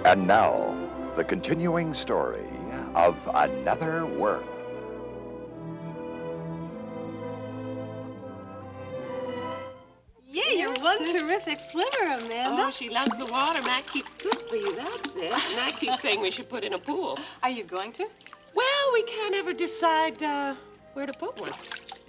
And now, the continuing story of Another World. Yeah, you're one terrific swimmer, Amanda. Oh, she loves the water. Matt keeps good for you, that's it. And I keep saying we should put in a pool. Are you going to? Well, we can't ever decide where to put one.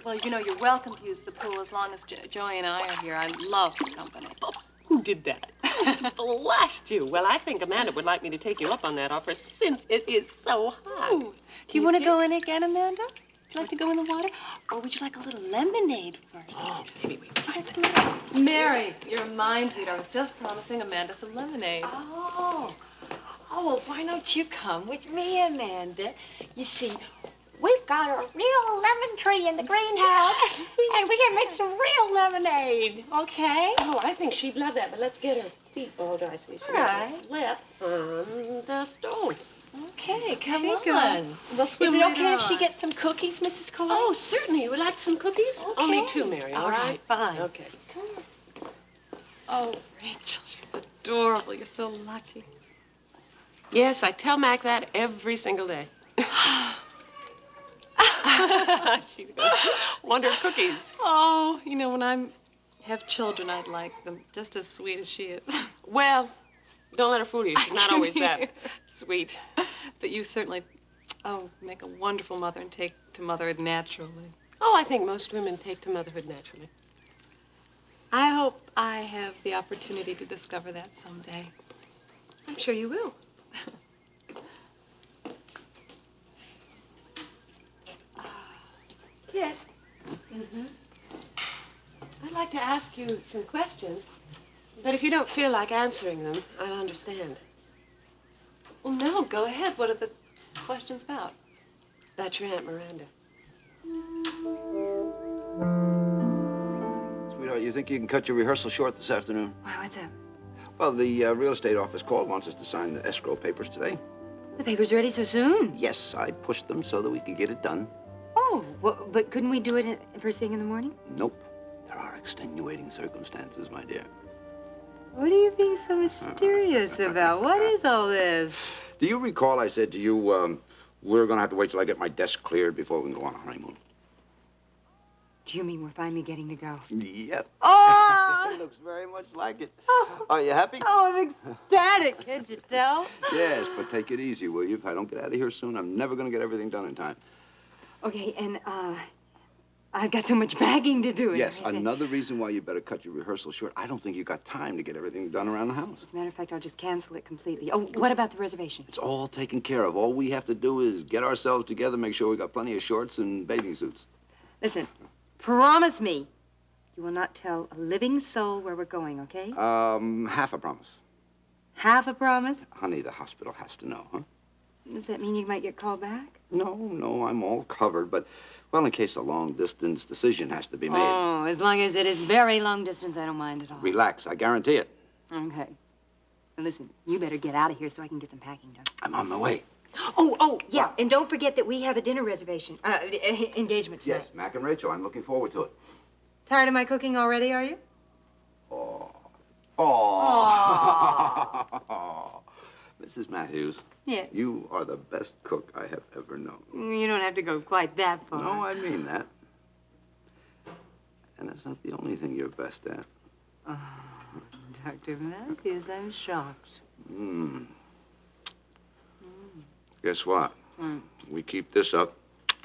Well, you know, you're welcome to use the pool as long as Joey and I are here. I love the company. Oh, who did that? Splashed you. Well, I think Amanda would like me to take you up on that offer since it is so hot. Ooh. Do you want to go in again, Amanda? Would you like to go in the water? Or would you like a little lemonade first? Oh, maybe. Mary, you're a mind reader. I was just promising Amanda some lemonade. Oh, well, why don't you come with me, Amanda? You see, we've got a real lemon tree in the greenhouse, and we can make some real lemonade, okay? Oh, I think she'd love that, but let's get her feet all dry so she doesn't slip on the stones. Okay, come Here on. you go. We'll swim Is it later okay if she on. gets some cookies, Mrs. Coy? Oh, certainly. You would like some cookies? Okay. Only two, Mary, all right? Fine. Okay. Oh, Rachel, she's adorable. You're so lucky. Yes, I tell Mac that every single day. She's gonna want her cookies. Oh, you know, when I have children, I'd like them just as sweet as she is. Well, don't let her fool you. She's not always that sweet. But you certainly, make a wonderful mother and take to motherhood naturally. Oh, I think most women take to motherhood naturally. I hope I have the opportunity to discover that someday. I'm sure you will. Kit. Mm-hmm. I'd like to ask you some questions, but if you don't feel like answering them, I'll understand. Well, no, go ahead. What are the questions about? About your Aunt Miranda. Sweetheart, you think you can cut your rehearsal short this afternoon? Why, what's up? Well, the real estate office called, wants us to sign the escrow papers today. The paper's ready so soon. Yes, I pushed them so that we could get it done. Oh, well, but couldn't we do it first thing in the morning? Nope. There are extenuating circumstances, my dear. What are you being so mysterious about? What is all this? Do you recall I said to you, we're going to have to wait till I get my desk cleared before we can go on a honeymoon? Do you mean we're finally getting to go? Yep. Oh! It looks very much like it. Are you happy? Oh, I'm ecstatic. Can't you tell? Yes, but take it easy, will you? If I don't get out of here soon, I'm never going to get everything done in time. Okay, and, I've got so much packing to do. and Yes, everything. another reason why you better cut your rehearsal short. I don't think you got time to get everything done around the house. As a matter of fact, I'll just cancel it completely. Oh, what about the reservation? It's all taken care of. All we have to do is get ourselves together, make sure we got plenty of shorts and bathing suits. Listen, promise me you will not tell a living soul where we're going, okay? Half a promise. Half a promise? Honey, the hospital has to know, huh? Does that mean you might get called back? No, I'm all covered, but, well, in case a long-distance decision has to be made. Oh, as long as it is very long distance, I don't mind at all. Relax, I guarantee it. Okay. Now listen, you better get out of here so I can get some packing done. I'm on my way. Oh, yeah, and don't forget that we have a dinner reservation, engagement tonight. Yes, Mac and Rachel, I'm looking forward to it. Tired of my cooking already, are you? Oh. Mrs. Matthews, Yes. you are the best cook I have ever known. You don't have to go quite that far. No, I mean that. And that's not the only thing you're best at. Oh, Dr. Matthews, I'm shocked. Guess what? We keep this up,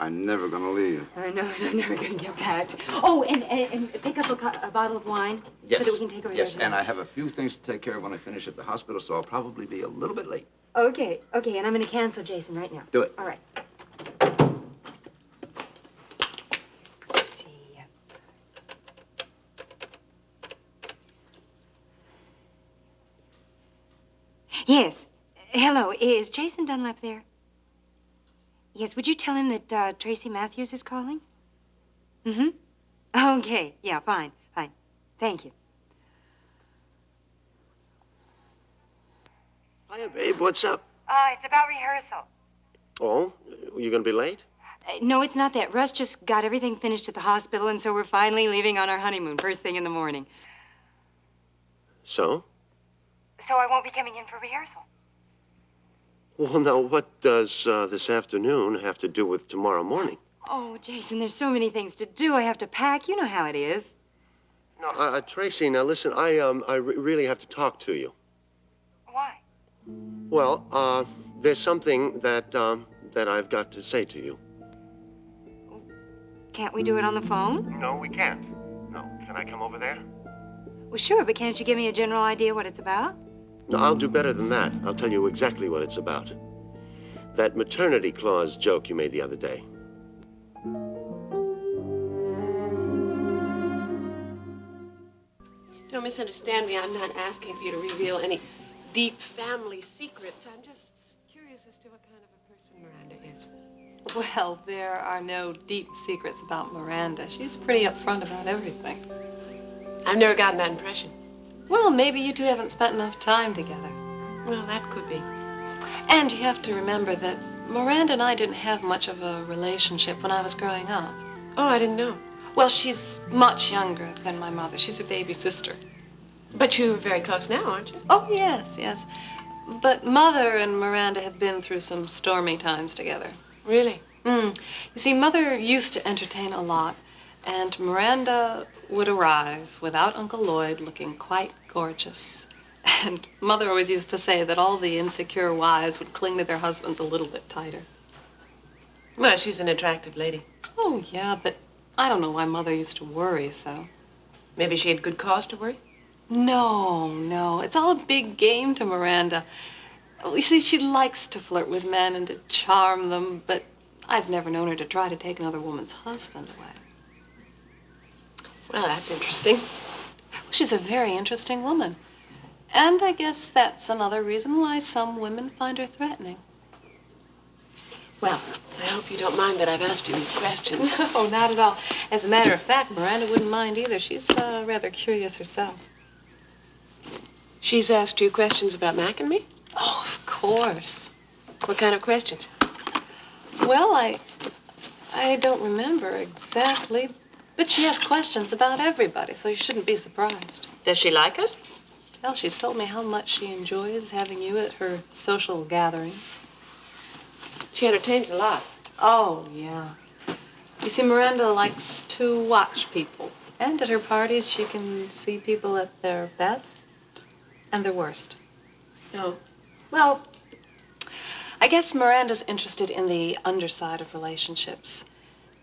I'm never gonna leave. I know, I'm never going to get packed. Oh, and pick up a bottle of wine so that we can take over Yes, there. and I have a few things to take care of when I finish at the hospital, so I'll probably be a little bit late. Okay, and I'm going to cancel Jason right now. Do it. All right. See. Yes. Hello, is Jason Dunlap there? Yes, would you tell him that Tracy Matthews is calling? Mm-hmm. Okay, yeah, fine. Thank you. Hiya, babe. What's up? It's about rehearsal. Oh, you gonna be late? No, it's not that. Russ just got everything finished at the hospital, and so we're finally leaving on our honeymoon first thing in the morning. So? So I won't be coming in for rehearsal. Well, now, what does this afternoon have to do with tomorrow morning? Oh, Jason, there's so many things to do. I have to pack. You know how it is. No, Tracy, now listen, I really have to talk to you. Why? Well, there's something that I've got to say to you. Can't we do it on the phone? No, we can't. No. Can I come over there? Well, sure, but can't you give me a general idea what it's about? No, I'll do better than that. I'll tell you exactly what it's about. That maternity clause joke you made the other day. Don't misunderstand me. I'm not asking for you to reveal any deep family secrets. I'm just curious as to what kind of a person Miranda is. Well, there are no deep secrets about Miranda. She's pretty upfront about everything. I've never gotten that impression. Well, maybe you two haven't spent enough time together. Well, that could be. And you have to remember that Miranda and I didn't have much of a relationship when I was growing up. Oh, I didn't know. Well, she's much younger than my mother. She's her baby sister. But you're very close now, aren't you? Oh, yes, yes. But Mother and Miranda have been through some stormy times together. Really? You see, Mother used to entertain a lot, and Miranda would arrive without Uncle Lloyd looking quite gorgeous. And Mother always used to say that all the insecure wives would cling to their husbands a little bit tighter. Well, she's an attractive lady. Oh, yeah, but I don't know why Mother used to worry so. Maybe she had good cause to worry? No. It's all a big game to Miranda. You see, she likes to flirt with men and to charm them, but I've never known her to try to take another woman's husband away. Well, that's interesting. She's a very interesting woman. And I guess that's another reason why some women find her threatening. Well, I hope you don't mind that I've asked you these questions. No, not at all. As a matter of fact, Miranda wouldn't mind either. She's rather curious herself. She's asked you questions about Mac and me? Oh, of course. What kind of questions? Well, I don't remember exactly, but she has questions about everybody, so you shouldn't be surprised. Does she like us? Well, she's told me how much she enjoys having you at her social gatherings. She entertains a lot. Oh, yeah. You see, Miranda likes to watch people. And at her parties, she can see people at their best and their worst. Oh. Well, I guess Miranda's interested in the underside of relationships.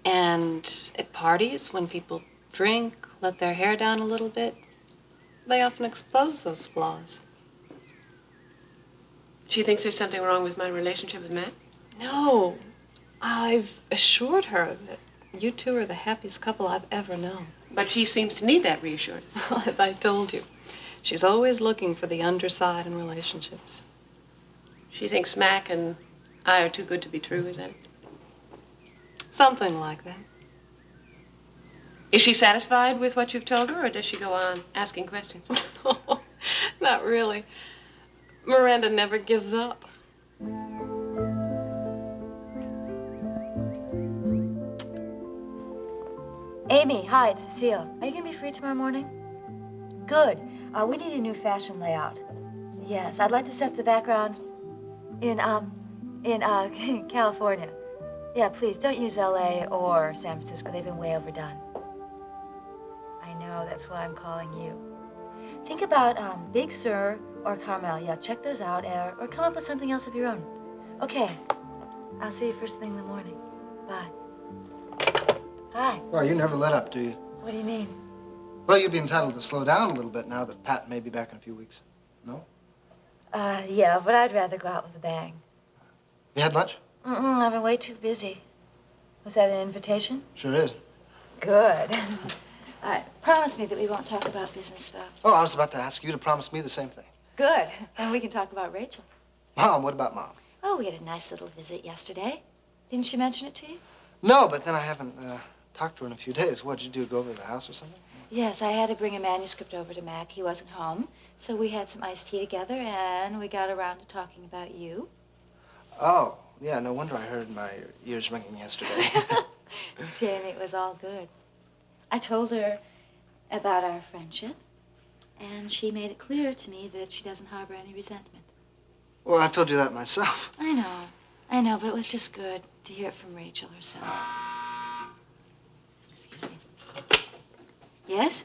And at parties, when people drink, let their hair down a little bit, they often expose those flaws. She thinks there's something wrong with my relationship with Mac? No. I've assured her that you two are the happiest couple I've ever known. But she seems to need that reassurance. As I told you, she's always looking for the underside in relationships. She thinks Mac and I are too good to be true, is that it? Something like that. Is she satisfied with what you've told her, or does she go on asking questions? Not really. Miranda never gives up. Amy, hi, it's Cecile. Are you going to be free tomorrow morning? Good. We need a new fashion layout. Yes, I'd like to set the background in California. Yeah, please, don't use LA or San Francisco. They've been way overdone. I know, that's why I'm calling you. Think about Big Sur or Carmel. Yeah, check those out, or come up with something else of your own. Okay, I'll see you first thing in the morning. Bye. Hi. Well, you never let up, do you? What do you mean? Well, you'd be entitled to slow down a little bit now that Pat may be back in a few weeks. No? Yeah, but I'd rather go out with a bang. You had lunch? I've been way too busy. Was that an invitation? Sure is. Good. All right, promise me that we won't talk about business stuff. Oh, I was about to ask you to promise me the same thing. Good. And we can talk about Rachel. Mom, what about Mom? Oh, we had a nice little visit yesterday. Didn't she mention it to you? No, but then I haven't talked to her in a few days. What'd you do, go over to the house or something? Yes, I had to bring a manuscript over to Mac. He wasn't home. So we had some iced tea together, and we got around to talking about you. Oh, yeah, no wonder I heard my ears ringing yesterday. Jamie, it was all good. I told her about our friendship, and she made it clear to me that she doesn't harbor any resentment. Well, I've told you that myself. I know, but it was just good to hear it from Rachel herself. Excuse me. Yes?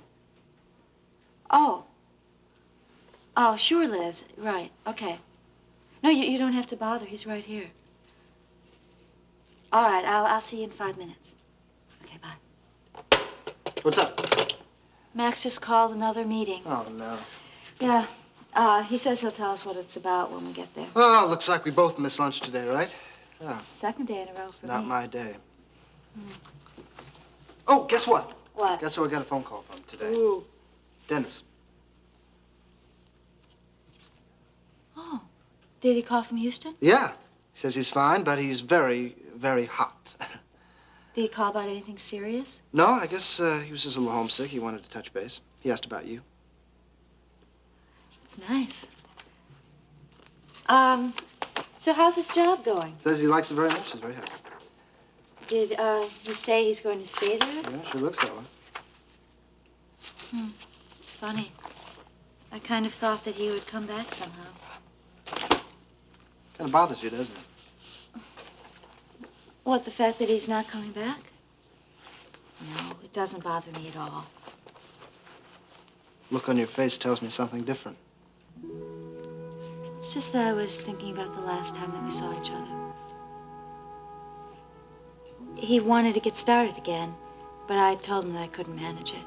Oh. Oh, sure, Liz. Right. Okay. No, you don't have to bother. He's right here. All right, I'll see you in 5 minutes. Okay, bye. What's up? Max just called another meeting. Oh, no. Yeah. He says he'll tell us what it's about when we get there. Oh, looks like we both missed lunch today, right? Oh, Second day in a row for not me. my day. Oh, guess what? What? Guess who I got a phone call from today? Ooh. Dennis. Oh. Did he call from Houston? Yeah. He says he's fine, but he's very, very hot. Did he call about anything serious? No, I guess he was just a little homesick. He wanted to touch base. He asked about you. It's nice. So how's this job going? Says he likes it very much. He's very happy. Did, he say he's going to stay there? Yeah, sure looks that way. It's funny. I kind of thought that he would come back somehow. Kind of bothers you, doesn't it? What, the fact that he's not coming back? No, it doesn't bother me at all. Look on your face tells me something different. It's just that I was thinking about the last time that we saw each other. He wanted to get started again, but I told him that I couldn't manage it.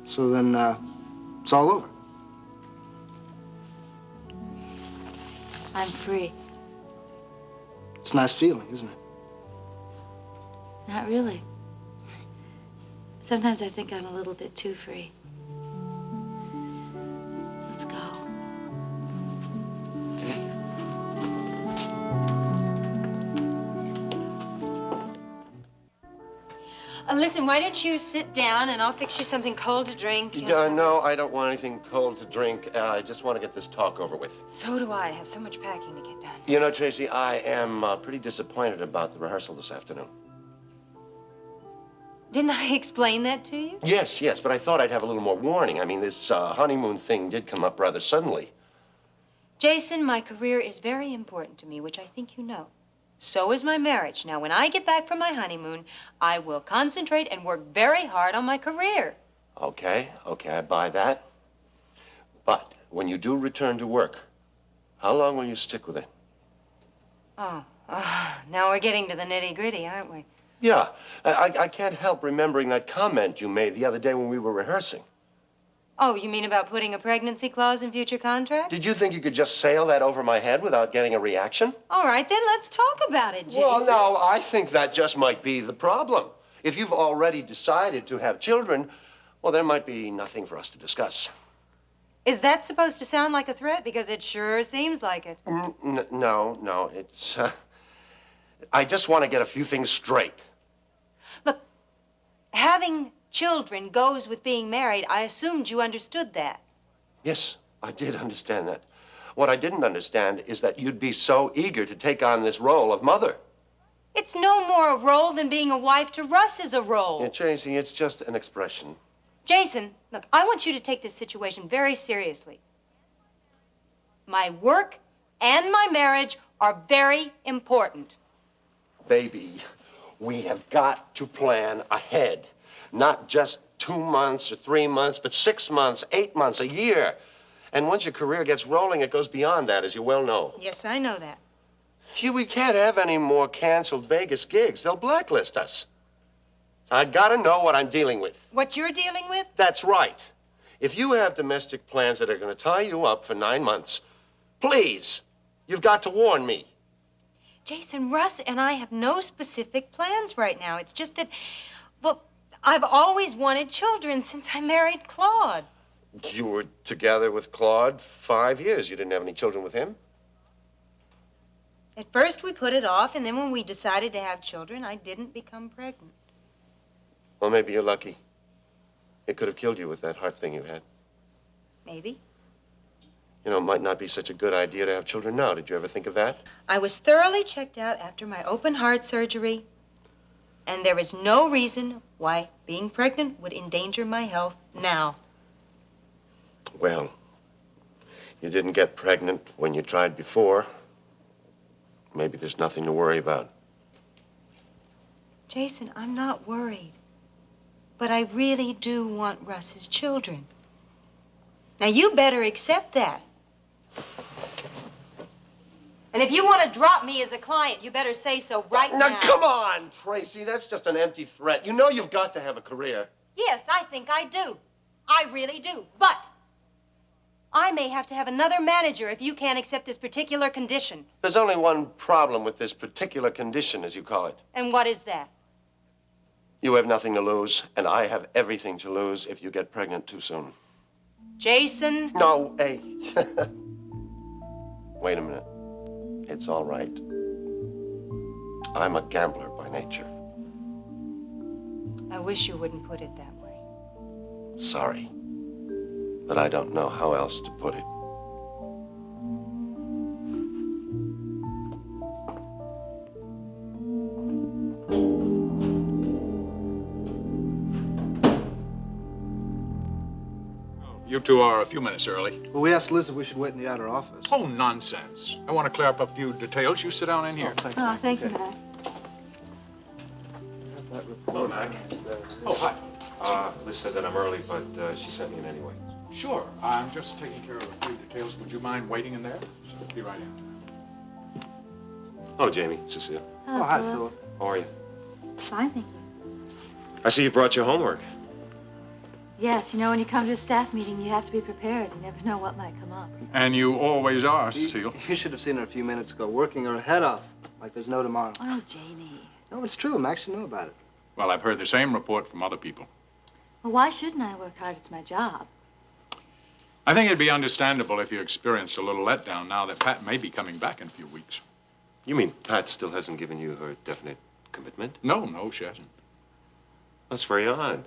So then, it's all over. I'm free. It's a nice feeling, isn't it? Not really. Sometimes I think I'm a little bit too free. Let's go. Okay. Listen, why don't you sit down and I'll fix you something cold to drink? No, I don't want anything cold to drink. I just want to get this talk over with. So do I. I have so much packing to get done. You know, Tracy, I am pretty disappointed about the rehearsal this afternoon. Didn't I explain that to you? Yes, but I thought I'd have a little more warning. I mean, this honeymoon thing did come up rather suddenly. Jason, my career is very important to me, which I think you know. So is my marriage. Now, when I get back from my honeymoon, I will concentrate and work very hard on my career. Okay, I buy that. But when you do return to work, how long will you stick with it? Oh, now we're getting to the nitty-gritty, aren't we? Yeah, I can't help remembering that comment you made the other day when we were rehearsing. Oh, you mean about putting a pregnancy clause in future contracts? Did you think you could just sail that over my head without getting a reaction? All right, then let's talk about it, Jason. Well, no, I think that just might be the problem. If you've already decided to have children, well, there might be nothing for us to discuss. Is that supposed to sound like a threat? Because it sure seems like it. No, it's... I just want to get a few things straight. Look, having children goes with being married. I assumed you understood that. Yes, I did understand that. What I didn't understand is that you'd be so eager to take on this role of mother. It's no more a role than being a wife to Russ is a role. Yeah, Tracy, it's just an expression. Jason, look, I want you to take this situation very seriously. My work and my marriage are very important. Baby, we have got to plan ahead. Not just 2 months or 3 months, but 6 months, 8 months, a year. And once your career gets rolling, it goes beyond that, as you well know. Yes, I know that. We can't have any more canceled Vegas gigs. They'll blacklist us. I gotta know what I'm dealing with. What you're dealing with? That's right. If you have domestic plans that are gonna tie you up for 9 months, please, you've got to warn me. Jason, Russ and I have no specific plans right now. It's just that, well, I've always wanted children since I married Claude. You were together with Claude 5 years. You didn't have any children with him? At first we put it off, and then when we decided to have children, I didn't become pregnant. Well, maybe you're lucky. It could have killed you with that heart thing you had. Maybe. You know, it might not be such a good idea to have children now. Did you ever think of that? I was thoroughly checked out after my open heart surgery, and there is no reason why being pregnant would endanger my health now. Well, You didn't get pregnant when you tried before. Maybe there's nothing to worry about. Jason, I'm not worried. But I really do want Russ's children. Now, you better accept that. And if you want to drop me as a client, you better say so right now. Now, come on, Tracy. That's just an empty threat. You know you've got to have a career. Yes, I think I do. I really do. But I may have to have another manager if you can't accept this particular condition. There's only one problem with this particular condition, as you call it. And what is that? You have nothing to lose, and I have everything to lose if you get pregnant too soon. Jason? No, hey. Wait a minute. It's all right. I'm a gambler by nature. I wish you wouldn't put it that way. Sorry. But I don't know how else to put it. You two are a few minutes early. Well, we asked Liz if we should wait in the outer office. Oh, nonsense. I want to clear up a few details. You sit down in here. Oh, Thank you, Mac. Hello, Mac. Oh, hi. Liz said that I'm early, but she sent me in anyway. Sure. I'm just taking care of a few details. Would you mind waiting in there? So, be right in. Oh, Jamie, Cecile. Oh, hi, Phillip. How are you? Fine, thank you. I see you brought your homework. Yes, you know, when you come to a staff meeting, you have to be prepared. You never know what might come up. And you always are, Cecile. You should have seen her a few minutes ago, working her head off, like there's no tomorrow. Oh, Janie. No, it's true. Max should know about it. Well, I've heard the same report from other people. Well, why shouldn't I work hard? It's my job. I think it'd be understandable if you experienced a little letdown now that Pat may be coming back in a few weeks. You mean Pat still hasn't given you her definite commitment? No, she hasn't. That's very odd.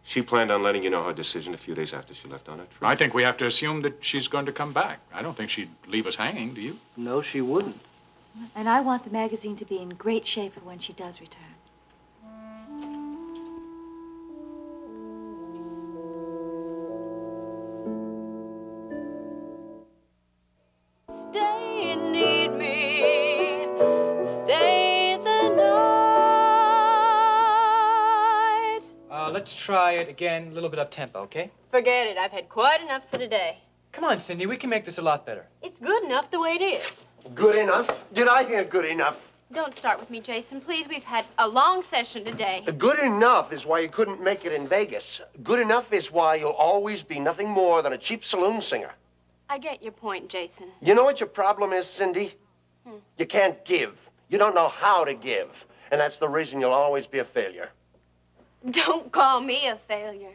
She planned on letting you know her decision a few days after she left on her trip. I think we have to assume that she's going to come back. I don't think she'd leave us hanging, do you? No, she wouldn't. And I want the magazine to be in great shape for when she does return. Stay and need me. Stay the night. Let's try it again, a little bit up tempo, okay? Forget it. I've had quite enough for today. Come on, Cindy, we can make this a lot better. It's good enough the way it is. Good enough? Did I hear good enough? Don't start with me, Jason. Please, we've had a long session today. Good enough is why you couldn't make it in Vegas. Good enough is why you'll always be nothing more than a cheap saloon singer. I get your point, Jason. You know what your problem is, Cindy? You can't give. You don't know how to give. And that's the reason you'll always be a failure. Don't call me a failure.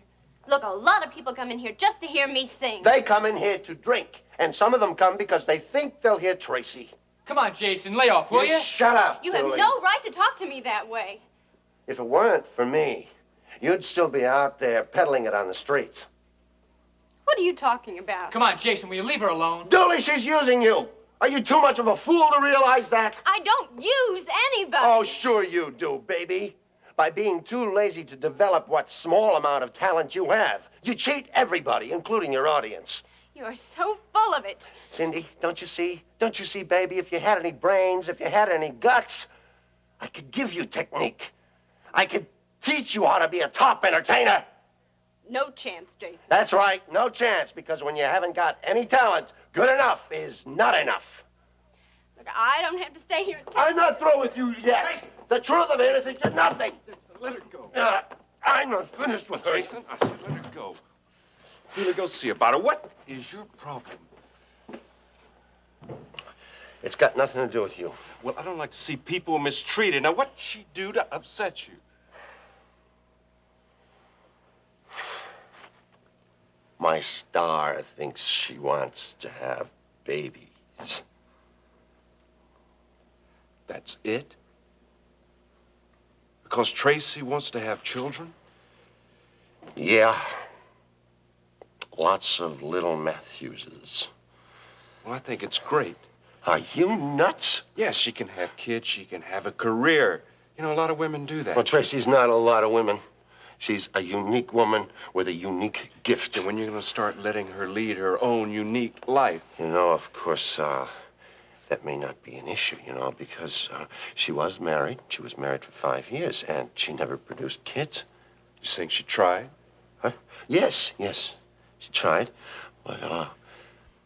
Look, a lot of people come in here just to hear me sing. They come in here to drink, and some of them come because they think they'll hear Tracy. Come on, Jason, lay off, will you? Shut up, You have Billy. no right to talk to me that way. If it weren't for me, you'd still be out there peddling it on the streets. What are you talking about? Come on, Jason, will you leave her alone? Dooley, she's using you. Are you too much of a fool to realize that? I don't use anybody. Oh, sure you do, baby. By being too lazy to develop what small amount of talent you have. You cheat everybody, including your audience. You're so full of it. Cindy, don't you see? Don't you see, baby, if you had any brains, if you had any guts, I could give you technique. I could teach you how to be a top entertainer. No chance, Jason. That's right, no chance, because when you haven't got any talent, good enough is not enough. Look, I don't have to stay here. I'm not through with you yet. The truth of it is that you're nothing. Let her go. I'm not finished with her. Jason, I said let her go. We'll go see about her. What is your problem? It's got nothing to do with you. Well, I don't like to see people mistreated. Now, what'd she do to upset you? My star thinks she wants to have babies. That's it? Because Tracy wants to have children? Yeah. Lots of little Matthewses. Well, I think it's great. Are you nuts? Yes, she can have kids. She can have a career. You know, a lot of women do that. Well, Tracy's not a lot of women. She's a unique woman with a unique gift. And when you're going to start letting her lead her own unique life? You know, of course, that may not be an issue, you know, because she was married. She was married for 5 years, and she never produced kids. You think she tried? Huh? Yes, she tried. But,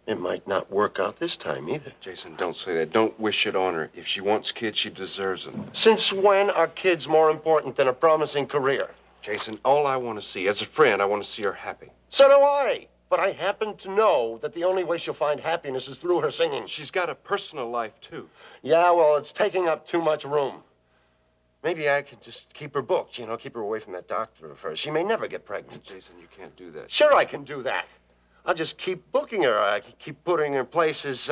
it might not work out this time either. Jason, don't say that. Don't wish it on her. If she wants kids, she deserves them. Since when are kids more important than a promising career? Jason, all I want to see, as a friend, I want to see her happy. So do I. But I happen to know that the only way she'll find happiness is through her singing. She's got a personal life, too. Yeah, well, it's taking up too much room. Maybe I could just keep her booked, you know, keep her away from that doctor of hers. She may never get pregnant. Jason, you can't do that. Sure I can do that. I'll just keep booking her. I keep putting her in places,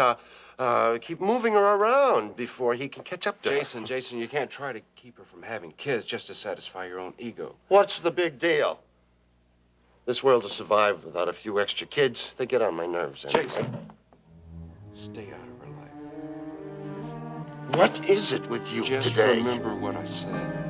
keep moving her around before he can catch up to her. Jason, you can't try to keep her from having kids just to satisfy your own ego. What's the big deal? This world will survive without a few extra kids. They get on my nerves anyway. Jason, stay out of her life. What is it with you just today? Just remember what I said.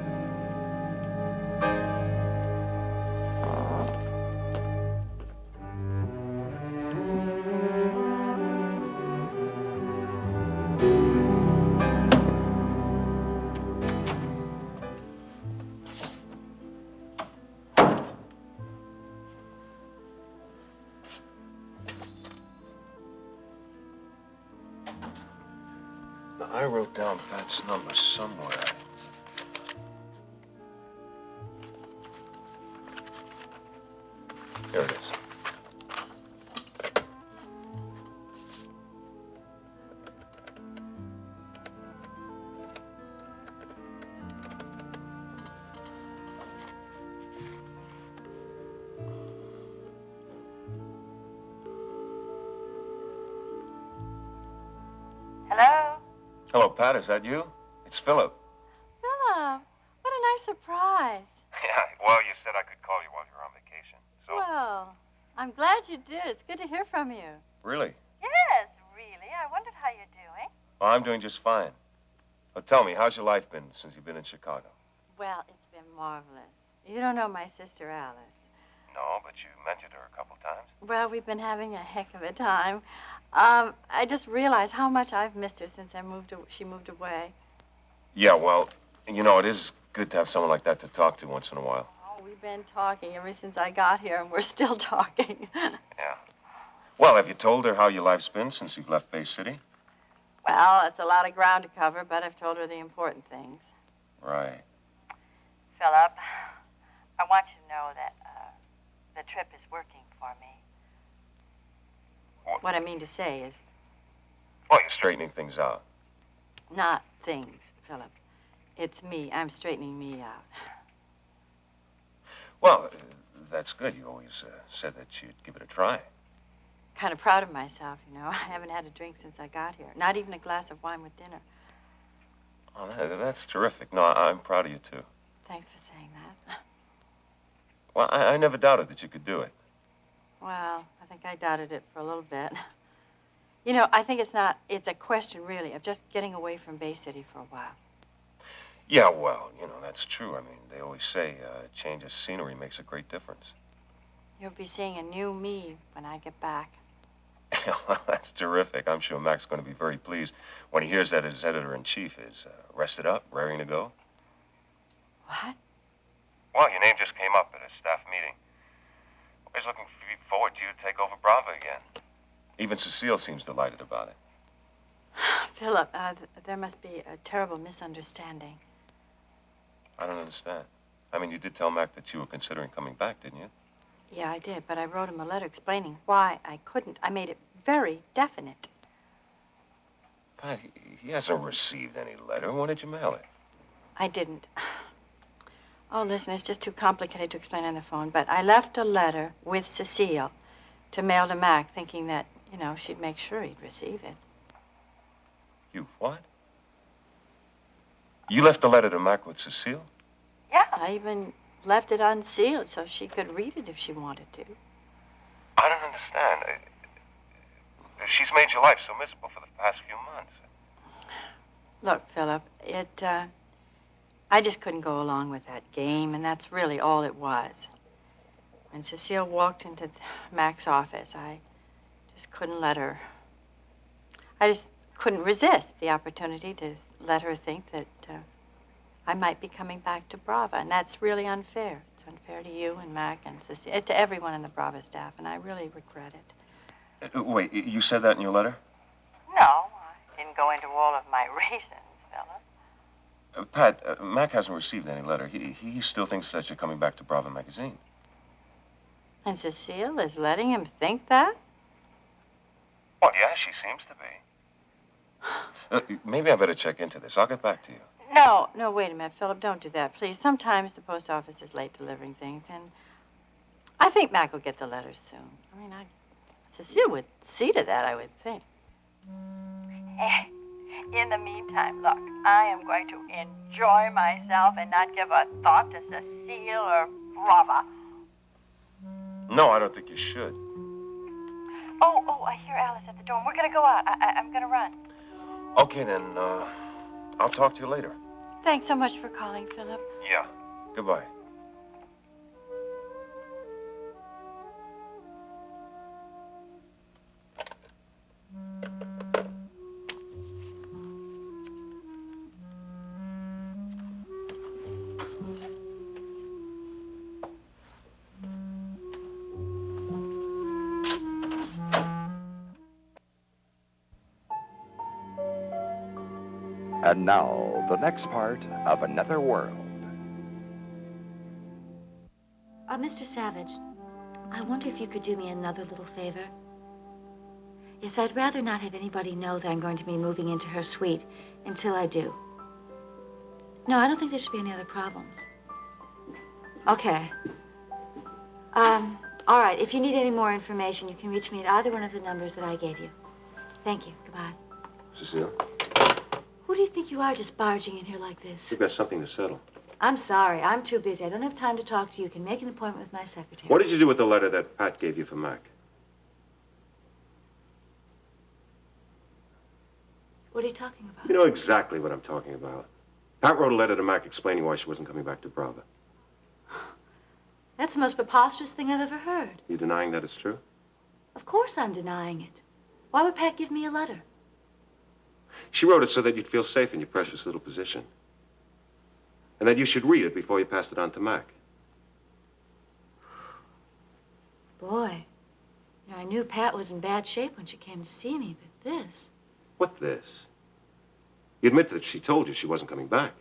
I wrote down Pat's number somewhere. Here it is. Hello? Hello, Pat. Is that you? It's Phillip. Phillip, what a nice surprise. Yeah, well, you said I could call you while you're on vacation. So. Well, I'm glad you did. It's good to hear from you. Really? Yes, really. I wondered how you're doing. Oh, I'm doing just fine. Well, tell me, how's your life been since you've been in Chicago? Well, it's been marvelous. You don't know my sister Alice. No, but you mentioned her a couple times. Well, we've been having a heck of a time. I just realized how much I've missed her since she moved away. Yeah, well, you know, it is good to have someone like that to talk to once in a while. Oh, we've been talking ever since I got here, and we're still talking. Yeah. Well, have you told her how your life's been since you've left Bay City? Well, it's a lot of ground to cover, but I've told her the important things. Right. Phillip, I want you to know that the trip is working for me. What I mean to say is... Well, you're straightening things out. Not things, Phillip. It's me. I'm straightening me out. Well, that's good. You always said that you'd give it a try. Kind of proud of myself, you know. I haven't had a drink since I got here. Not even a glass of wine with dinner. Oh, that's terrific. No, I'm proud of you, too. Thanks for saying that. Well, I never doubted that you could do it. Well, I think I doubted it for a little bit. You know, I think it's a question, really, of just getting away from Bay City for a while. Yeah, well, you know, that's true. I mean, they always say a change of scenery makes a great difference. You'll be seeing a new me when I get back. Well, that's terrific. I'm sure Mac's going to be very pleased when he hears that his editor-in-chief is rested up, raring to go. What? Well, your name just came up at a staff meeting. He's looking forward to you to take over Bravo again. Even Cecile seems delighted about it. Phillip, there must be a terrible misunderstanding. I don't understand. I mean, you did tell Mac that you were considering coming back, didn't you? Yeah, I did, but I wrote him a letter explaining why I couldn't. I made it very definite. Pat, he hasn't received any letter. When did you mail it? I didn't. Oh, listen, it's just too complicated to explain on the phone, but I left a letter with Cecile to mail to Mac, thinking that, you know, she'd make sure he'd receive it. You what? You left a letter to Mac with Cecile? Yeah, I even left it unsealed so she could read it if she wanted to. I don't understand. She's made your life so miserable for the past few months. Look, Phillip, I just couldn't go along with that game, and that's really all it was. When Cecile walked into Mac's office, I just couldn't let her. I just couldn't resist the opportunity to let her think that I might be coming back to Brava, and that's really unfair. It's unfair to you and Mac and Cecile, to everyone in the Brava staff, and I really regret it. Wait, you said that in your letter? No, I didn't go into all of my reasons, Phillip. Pat, Mac hasn't received any letter. He still thinks that you're coming back to Brava magazine. And Cecile is letting him think that? Well, yeah, she seems to be. Maybe I better check into this. I'll get back to you. No, wait a minute, Phillip, don't do that, please. Sometimes the post office is late delivering things, and I think Mac will get the letters soon. I mean, Cecile would see to that, I would think. In the meantime, look, I am going to enjoy myself and not give a thought to Cecile or Brava. No, I don't think you should. Oh, I hear Alice at the door. We're going to go out. I'm going to run. Okay, then, I'll talk to you later. Thanks so much for calling, Phillip. Yeah. Goodbye. And now, the next part of Another World. Mr. Savage, I wonder if you could do me another little favor. Yes, I'd rather not have anybody know that I'm going to be moving into her suite until I do. No, I don't think there should be any other problems. Okay. All right, if you need any more information, you can reach me at either one of the numbers that I gave you. Thank you. Goodbye. Cecile, Who do you think you are just barging in here like this? we've got something to settle. I'm sorry. I'm too busy. I don't have time to talk to you. You can make an appointment with my secretary. What did you do with the letter that Pat gave you for Mac? What are you talking about? You know exactly what I'm talking about. Pat wrote a letter to Mac explaining why she wasn't coming back to Brava. That's the most preposterous thing I've ever heard. You denying that it's true? Of course I'm denying it. Why would Pat give me a letter? She wrote it so that you'd feel safe in your precious little position. And that you should read it before you passed it on to Mac. Boy, you know, I knew Pat was in bad shape when she came to see me, but this... What this? You admit that she told you she wasn't coming back.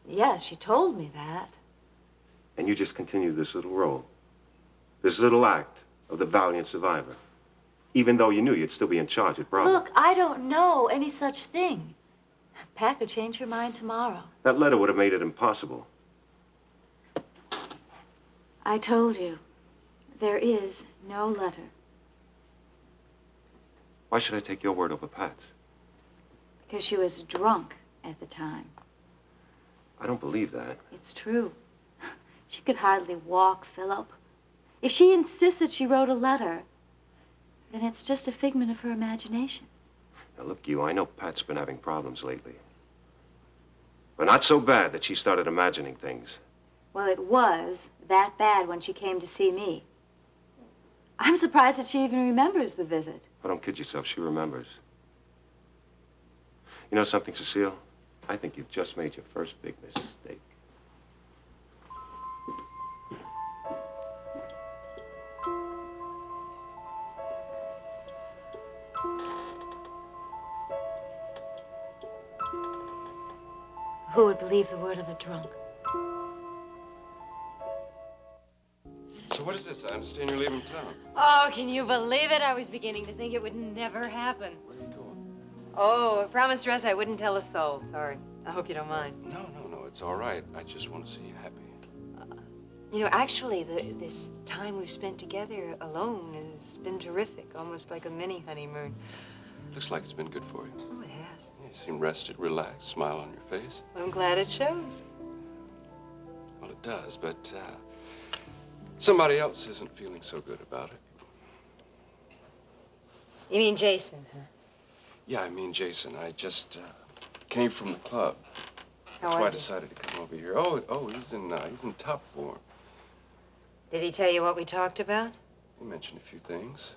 Yes, she told me that. And you just continued this little role. This little act of the valiant survivor. Even though you knew you'd still be in charge at Bravo. Look, I don't know any such thing. Pat could change her mind tomorrow. That letter would have made it impossible. I told you, there is no letter. Why should I take your word over Pat's? Because she was drunk at the time. I don't believe that. It's true. She could hardly walk, Phillip. If she insists that she wrote a letter, then it's just a figment of her imagination. Now, look, I know Pat's been having problems lately. But not so bad that she started imagining things. Well, it was that bad when she came to see me. I'm surprised that she even remembers the visit. Oh, don't kid yourself. She remembers. You know something, Cecile? I think you've just made your first big mistake. Who would believe the word of a drunk? So what is this? I understand you're leaving town. Oh, can you believe it? I was beginning to think it would never happen. Where are you going? Oh, I promised Russ I wouldn't tell a soul. Sorry. I hope you don't mind. No, it's all right. I just want to see you happy. You know, actually, this time we've spent together alone has been terrific, almost like a mini honeymoon. Looks like it's been good for you. Oh, it has. You seem rested, relaxed, smile on your face. Well, I'm glad it shows. Well, it does, but somebody else isn't feeling so good about it. You mean Jason, huh? Yeah, I mean Jason. I just came from the club. That's why I decided to come over here. Oh, he's in top form. Did he tell you what we talked about? He mentioned a few things.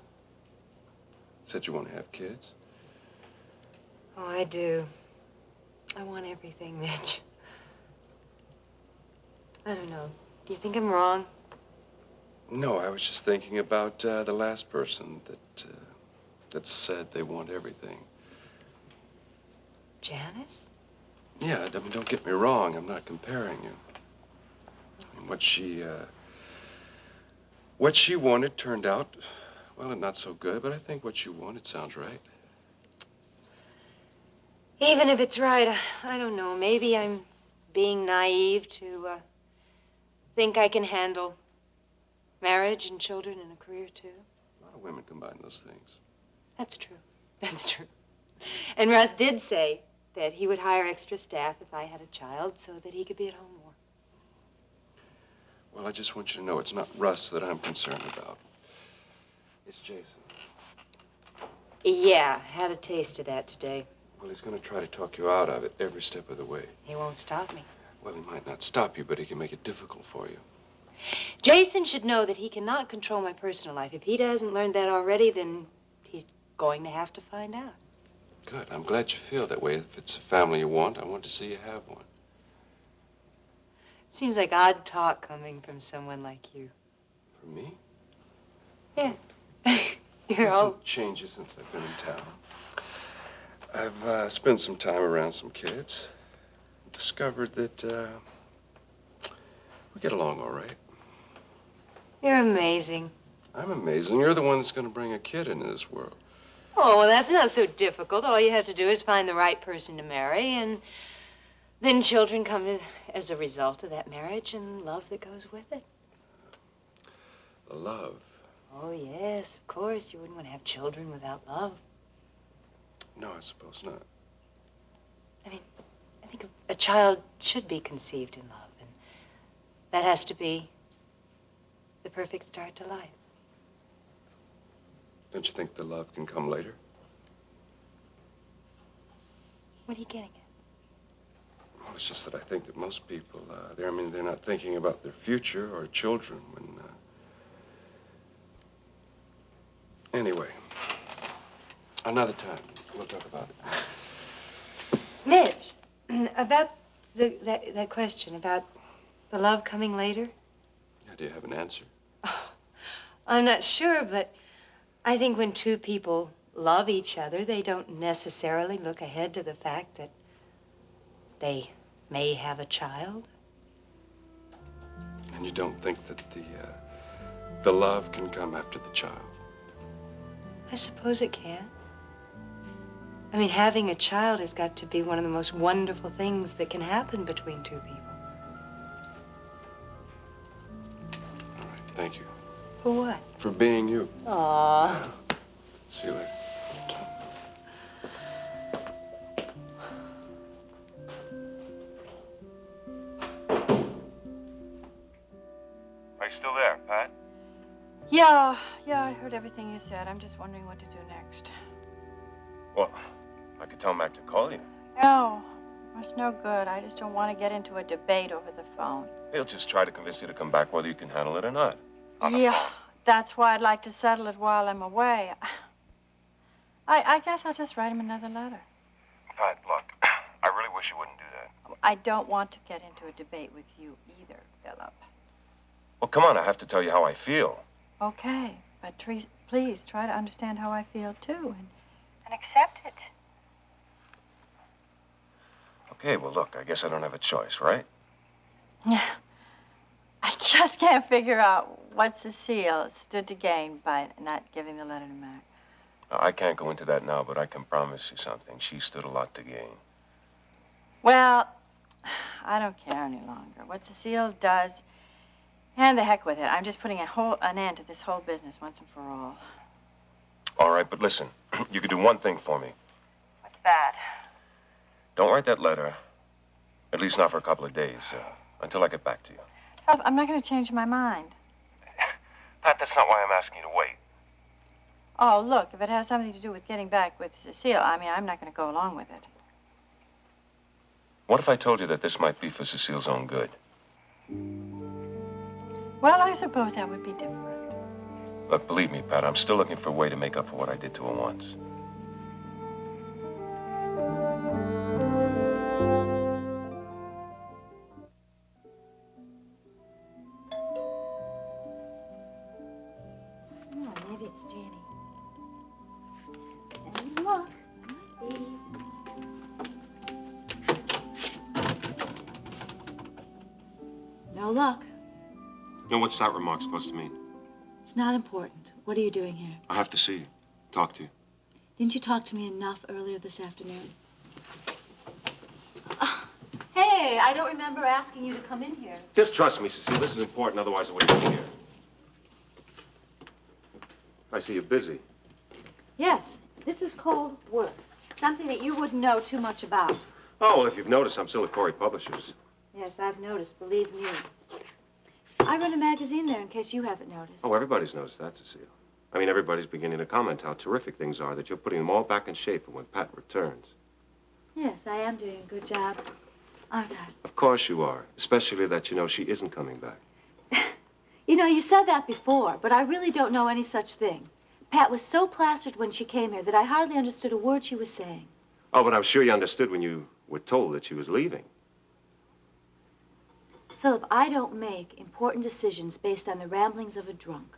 Said you want to have kids. Oh, I do. I want everything, Mitch. I don't know. Do you think I'm wrong? No, I was just thinking about the last person that said they want everything. Janice? Yeah, I mean, don't get me wrong. I'm not comparing you. I mean, what she wanted turned out, well, not so good, but I think what you wanted sounds right. Even if it's right, I don't know. Maybe I'm being naive to think I can handle marriage and children and a career, too. A lot of women combine those things. That's true. That's true. And Russ did say that he would hire extra staff if I had a child so that he could be at home more. Well, I just want you to know it's not Russ that I'm concerned about. It's Jason. Yeah, had a taste of that today. Well, he's going to try to talk you out of it every step of the way. He won't stop me. Well, he might not stop you, but he can make it difficult for you. Jason should know that he cannot control my personal life. If he hasn't learned that already, then he's going to have to find out. Good. I'm glad you feel that way. If it's a family you want, I want to see you have one. Seems like odd talk coming from someone like you. For me? Yeah. You're There's all... some changes since I've been in town. I've spent some time around some kids. Discovered that we get along all right. You're amazing. I'm amazing. You're the one that's going to bring a kid into this world. Oh, well, that's not so difficult. All you have to do is find the right person to marry, and then children come as a result of that marriage and love that goes with it. The love. Oh, yes, of course. You wouldn't want to have children without love. No, I suppose not. I mean, I think a child should be conceived in love, and that has to be the perfect start to life. Don't you think the love can come later? What are you getting at? Well, it's just that I think that most people, they're not thinking about their future or children when, Anyway, another time, we'll talk about it. Mitch, about that question about the love coming later? Yeah, do you have an answer? Oh, I'm not sure, but I think when two people love each other, they don't necessarily look ahead to the fact that they may have a child. And you don't think that the love can come after the child? I suppose it can. I mean, having a child has got to be one of the most wonderful things that can happen between two people. All right, thank you. For what? For being you. Aww. See you later. Are you still there, Pat? Yeah, I heard everything you said. I'm just wondering what to do next. Well, I could tell Mac to call you. No, it's no good. I just don't want to get into a debate over the phone. He'll just try to convince you to come back whether you can handle it or not. Yeah, that's why I'd like to settle it while I'm away. I guess I'll just write him another letter. Pat, look, I really wish you wouldn't do that. I don't want to get into a debate with you either, Phillip. Well, come on, I have to tell you how I feel. Okay, but please try to understand how I feel, too, and accept it. Okay, well, look, I guess I don't have a choice, right? Yeah. I just can't figure out what Cecile stood to gain by not giving the letter to Mac. Now, I can't go into that now, but I can promise you something. She stood a lot to gain. Well, I don't care any longer. What Cecile does, and the heck with it. I'm just putting an end to this whole business once and for all. All right, but listen, you could do one thing for me. What's that? Don't write that letter, at least not for a couple of days, until I get back to you. I'm not going to change my mind. Pat, that's not why I'm asking you to wait. Oh, look, if it has something to do with getting back with Cecile, I mean, I'm not going to go along with it. What if I told you that this might be for Cecile's own good? Well, I suppose that would be different. Look, believe me, Pat, I'm still looking for a way to make up for what I did to her once. Oh, maybe it's Jenny. And look, might be. No luck. You know, what's that remark supposed to mean? It's not important. What are you doing here? I have to see you. Talk to you. Didn't you talk to me enough earlier this afternoon? Hey, I don't remember asking you to come in here. Just trust me, Cecile. This is important, otherwise I wouldn't be here. I see you're busy. Yes, this is called work. Something that you wouldn't know too much about. Oh, well, if you've noticed, I'm still at Corey Publishers. Yes, I've noticed, believe me. I run a magazine there in case you haven't noticed. Oh, everybody's noticed that, Cecile. I mean, everybody's beginning to comment how terrific things are, that you're putting them all back in shape for when Pat returns. Yes, I am doing a good job, aren't I? Of course you are, especially that you know she isn't coming back. You know, you said that before, but I really don't know any such thing. Pat was so plastered when she came here that I hardly understood a word she was saying. Oh, but I'm sure you understood when you were told that she was leaving. Phillip, I don't make important decisions based on the ramblings of a drunk.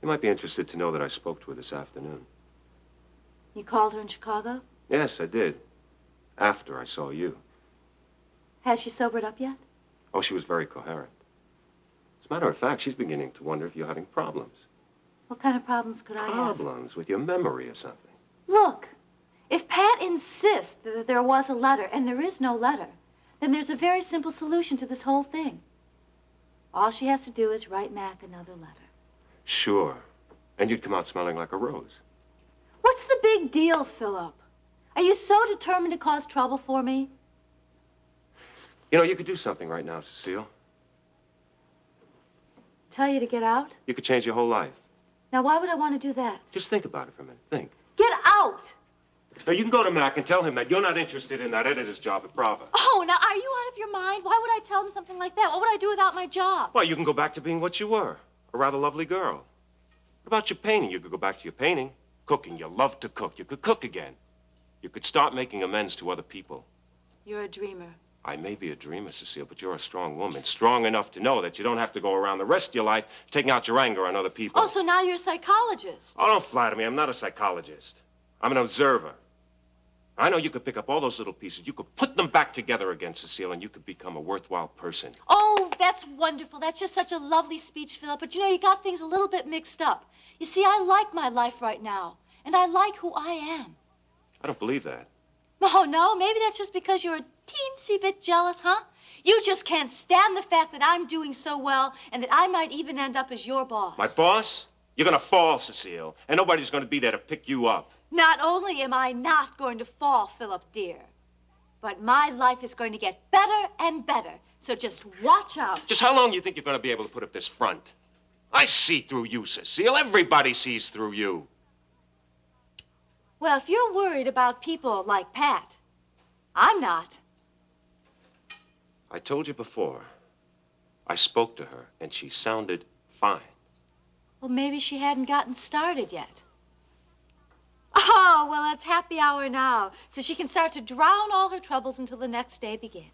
You might be interested to know that I spoke to her this afternoon. You called her in Chicago? Yes, I did. After I saw you. Has she sobered up yet? Oh, she was very coherent. As a matter of fact, she's beginning to wonder if you're having problems. What kind of problems could I have? Problems with your memory or something. Look, if Pat insists that there was a letter, and there is no letter, then there's a very simple solution to this whole thing. All she has to do is write Mac another letter. Sure. And you'd come out smelling like a rose. What's the big deal, Phillip? Are you so determined to cause trouble for me? You know, you could do something right now, Cecile. Tell you to get out? You could change your whole life. Now, why would I want to do that? Just think about it for a minute. Think. Get out! Now, you can go to Mac and tell him that you're not interested in that editor's job at Bravo. Oh, now, are you out of your mind? Why would I tell him something like that? What would I do without my job? Well, you can go back to being what you were, a rather lovely girl. What about your painting? You could go back to your painting. Cooking, you love to cook. You could cook again. You could start making amends to other people. You're a dreamer. I may be a dreamer, Cecile, but you're a strong woman. Strong enough to know that you don't have to go around the rest of your life taking out your anger on other people. Oh, so now you're a psychologist. Oh, don't flatter me. I'm not a psychologist. I'm an observer. I know you could pick up all those little pieces. You could put them back together again, Cecile, and you could become a worthwhile person. Oh, that's wonderful. That's just such a lovely speech, Phillip. But you know, you got things a little bit mixed up. You see, I like my life right now, and I like who I am. I don't believe that. Oh, no? Maybe that's just because you're a teensy bit jealous, huh? You just can't stand the fact that I'm doing so well and that I might even end up as your boss. My boss? You're gonna fall, Cecile, and nobody's gonna be there to pick you up. Not only am I not going to fall, Phillip, dear, but my life is going to get better and better. So just watch out. Just how long do you think you're gonna be able to put up this front? I see through you, Cecile. Everybody sees through you. Well, if you're worried about people like Pat, I'm not. I told you before. I spoke to her, and she sounded fine. Well, maybe she hadn't gotten started yet. Oh, well, it's happy hour now, so she can start to drown all her troubles until the next day begins.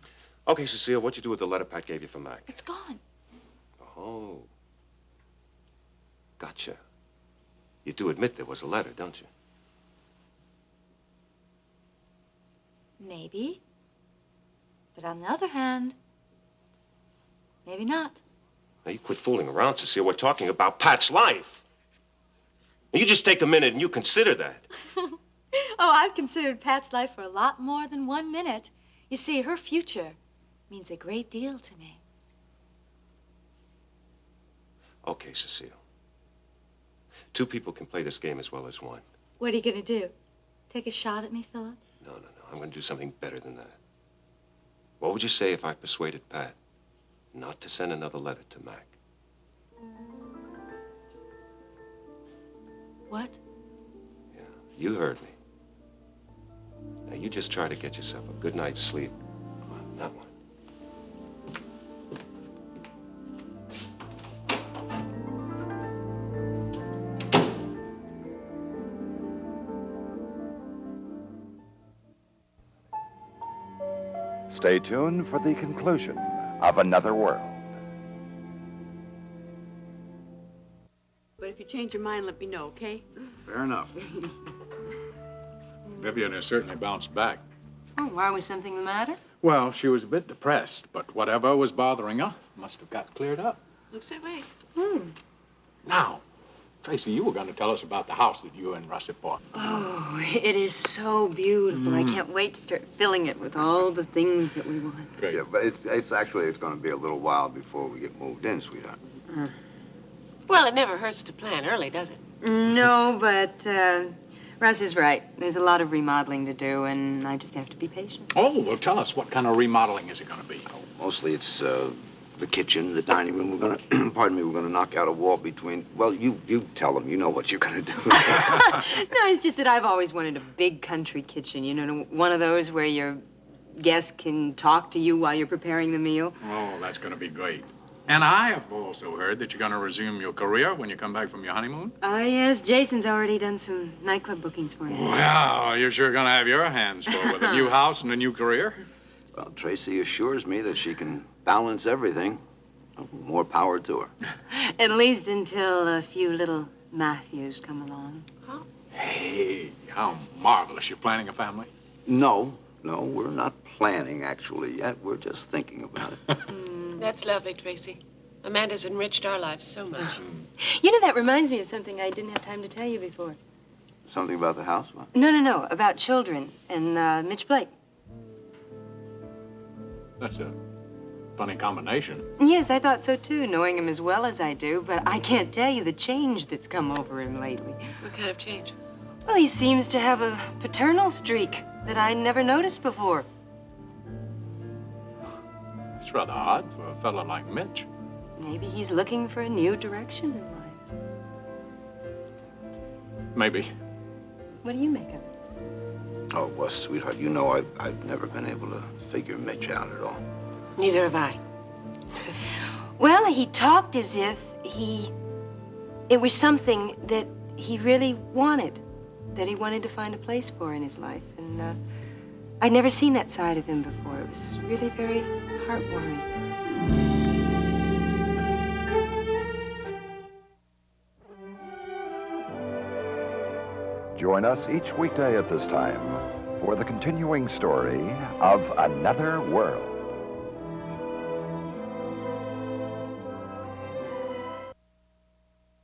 Okay, Cecile, what'd you do with the letter Pat gave you for Mac? It's gone. Oh. Gotcha. You do admit there was a letter, don't you? Maybe. But on the other hand, maybe not. Now, you quit fooling around, Cecile. We're talking about Pat's life. Now, you just take a minute and you consider that. Oh, I've considered Pat's life for a lot more than 1 minute. You see, her future means a great deal to me. Okay, Cecile. 2 people can play this game as well as 1. What are you going to do? Take a shot at me, Phillip? No. I'm going to do something better than that. What would you say if I persuaded Pat not to send another letter to Mac? What? Yeah, you heard me. Now, you just try to get yourself a good night's sleep. Come on, that one. Stay tuned for the conclusion of Another World. But if you change your mind, let me know, okay? Fair enough. Vivian has certainly bounced back. Oh, why was something the matter? Well, she was a bit depressed, but whatever was bothering her must have got cleared up. Looks that way. Now, Tracy, you were going to tell us about the house that you and Russ have bought. Oh, it is so beautiful. I can't wait to start filling it with all the things that we want. Great. Yeah, but it's going to be a little while before we get moved in, sweetheart. Well, it never hurts to plan early, does it? No, but Russ is right. There's a lot of remodeling to do, and I just have to be patient. Oh, well, tell us, what kind of remodeling is it going to be? Mostly it's the kitchen, the dining room. We're going to, pardon me, we're going to knock out a wall between, well, you tell them. You know what you're going to do. No, it's just that I've always wanted a big country kitchen, you know, one of those where your guests can talk to you while you're preparing the meal. Oh, that's going to be great. And I have also heard that you're going to resume your career when you come back from your honeymoon. Yes, Jason's already done some nightclub bookings for me. Well, you're sure going to have your hands full with a new house and a new career. Well, Tracy assures me that she can balance everything. More power to her. At least until a few little Matthews come along. Hey, how marvelous. You're planning a family? No, we're not planning actually yet. We're just thinking about it. That's lovely, Tracy. Amanda's enriched our lives so much. You know, that reminds me of something I didn't have time to tell you before. Something about the house? What? No, about children and Mitch Blake. That's a funny combination. Yes, I thought so too, knowing him as well as I do, but I can't tell you the change that's come over him lately. What kind of change? Well, he seems to have a paternal streak that I never noticed before. It's rather odd for a fella like Mitch. Maybe he's looking for a new direction in life. Maybe. What do you make of it? Oh, well, sweetheart, you know I've never been able to figure Mitch out at all. Neither have I. Well, he talked as if it was something that he really wanted, that he wanted to find a place for in his life. And I'd never seen that side of him before. It was really very heartwarming. Join us each weekday at this time for the continuing story of Another World.